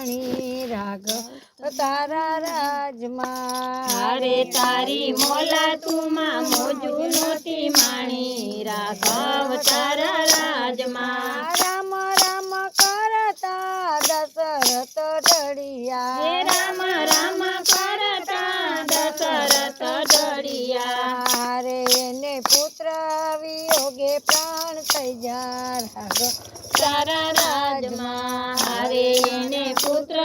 માણી રાઘવ તારા રાજમાં અરે તારી મોલા તુમાં મોજું નોતી માણી રાઘવ તારા રાજમાં રામ રામ કરતા દશરથ ઢળિયા હે રામ રામ કરતા દશરથ ઢળિયા રે એને પુત્ર વિયોગે પ્રાણ થઈ જા રાઘવ તારા રાજમાં હરે એને પુત્ર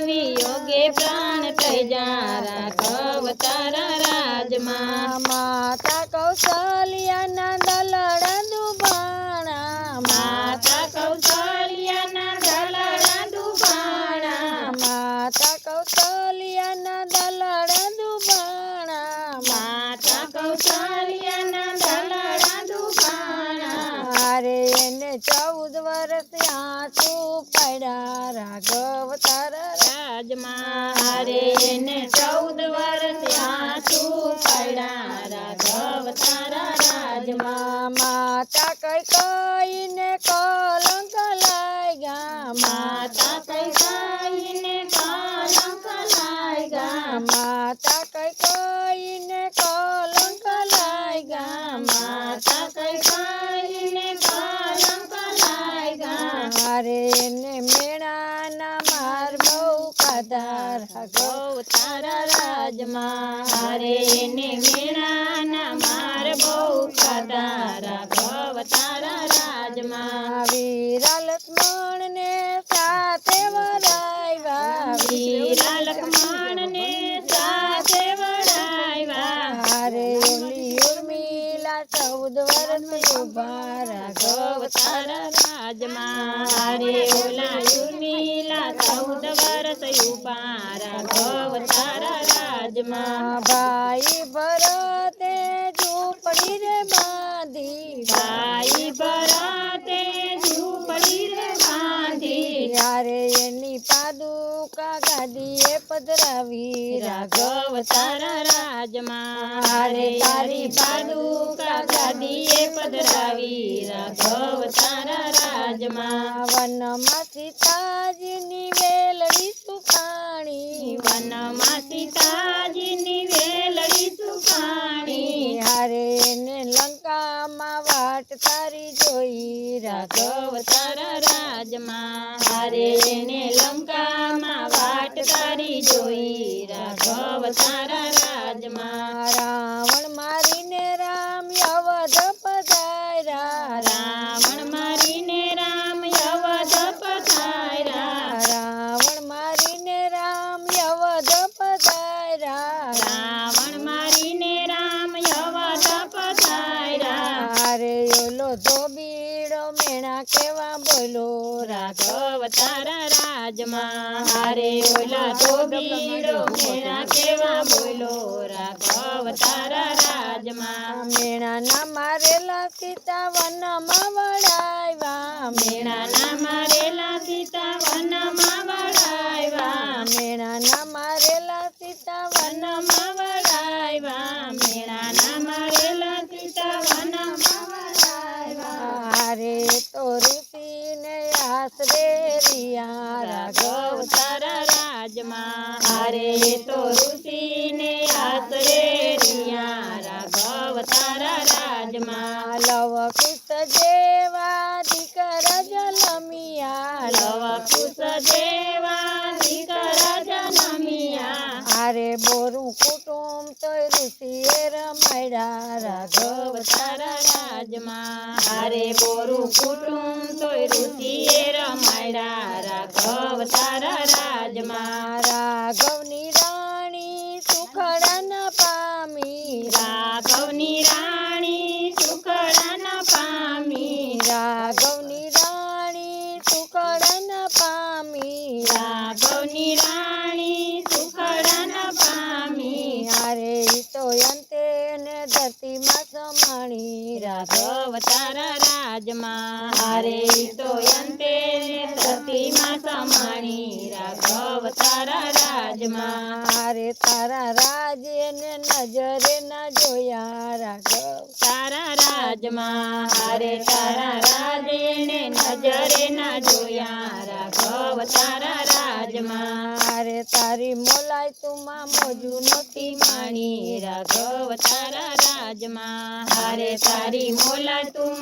વિયોગે પ્રાણ થઈ જા રાઘવ તારા રાજમાં માતા કૌશલ્યાના દલડ દુભાણા માતા કૌશલ્યાના દલડા દુભાણા માતા કૌશલ્યાના દલડ દુભાણા માતા કૌશલ્યાના દલડા દુભાણા રે એને 14 વર્ષ આંસુ પડ્યા રાઘવ તારા રાજમાં હરે એને 14 વર્ષ આંસુ પડ્યા રાઘવ તારા રાજમાં માતા કઈ કઈને કલંક લાગ્યા માતા કઈ કઈને કલંક લાગ્યા માતા કઈ કઈને કલંક લાગ્યા માતા કઈ કઈને કલંક લાગ્યા રે એને મેણાના માર બહુ ખાધા રાઘવ તારા રાજમાં હરે એને વીણાના માર બહુ ખાધા રાઘવ તારા રાજમાં વીરા લક્ષ્મણને સાથે વરાવ્યા વીરા લક્ષ્મણને સાથે વડાવ્યા રે ઓલી ઉર્મિલા 14 વર્ષ ઉભા રાઘવ તારા રાજમાં હરે ઓલા ઉર્મિલા 14 વર્ષ ઉભા રાઘવ તારા રાજમાં ભાઈ ભરતે ઝૂંપડી રે બાંધી ભાઈ ભરતે ઝૂંપડી રે બાંધી યારે એની પાદુકા ગાદીએ પધરાવી રાઘવ તારા રાજમાં હરે તારી પાદુકા ગાદીએ પધરાવી રાઘવ તારા રાજમાં વનમાં સીતાજીની વેલડી સુખાણી વનમાં સીતાજીની વેલડી સુખાણી યારે એને લંકામાં વાટ તારી જોઈ રાઘવ તારા રાજમાં હરે એને લંકામાં વાટ તારી જોઈ રાઘવ તારા રાજમાં રાવણ મારીને રામ અવધ પધાર્યા રાવણ મારીને રામ અવધ પધાર્યા રાવણ મારીને રામ અવધ પધાર્યા રાવણ મારીને રામ અવધ પધાર્યા રે ઓલો ધોબીડો મેણા કેવા બોલો રાઘવ તારા રાજમાં હરે ઓલા ધોબીડો મેણા કેવા બોલો રાઘવ તારા રાજમાં મેણાના મારેલા સીતા વનમાં વડાવ્યા મેણાના મારેલા સીતા વનમાં વડાવ્યા મેણાના મારેલા સીતા વનમાં વડાવ્યા મેણાના મારેલા સીતા વનમાં વડાવ્યા રે તો ઋષિને આશરે રિયા રાઘવ તારા રાજમાં હરે તો ઋષિને આશરે રિયા રાઘવ તારા રાજમાં લવ કુશ જેવા દીકરા જલમિયા લવ કુશ જેવા દીકરા જન્મિયા રે બોરું કુટુંબ તો ઋષિએ રમાડ્યા રાઘવ તારા રાજમાં હરે બોરું કુટુંબ તોય ઋષિએ રમાડ્યા રાઘવ તારા રાજમાં રાઘવની રાણી સુખડા ન પામી રાઘવની રાણી સુખડા ન પામી રાઘવની રાણી સુખડા ન પામી રાઘવની રાણી સુખડા ન પામી રે તો અંતે ને ધરતીમાં સમાણી રાઘવ તારા રાજમાં હરે તો અંતે ધરતીમાં સમાણી રાઘવ તારા રાજમાં રે તારા રાજે ને નજરે ના જોયા રાઘવ તારા રાજમાં હરે તારા રાજે ને નજરે ના જોયા રાઘવ તારા રાજ રાજમાં હારે તારી મોલાય તુમાં મોજું નહોતી માણી રાઘવ તારા રાજમાં હારે તારી મોલા તું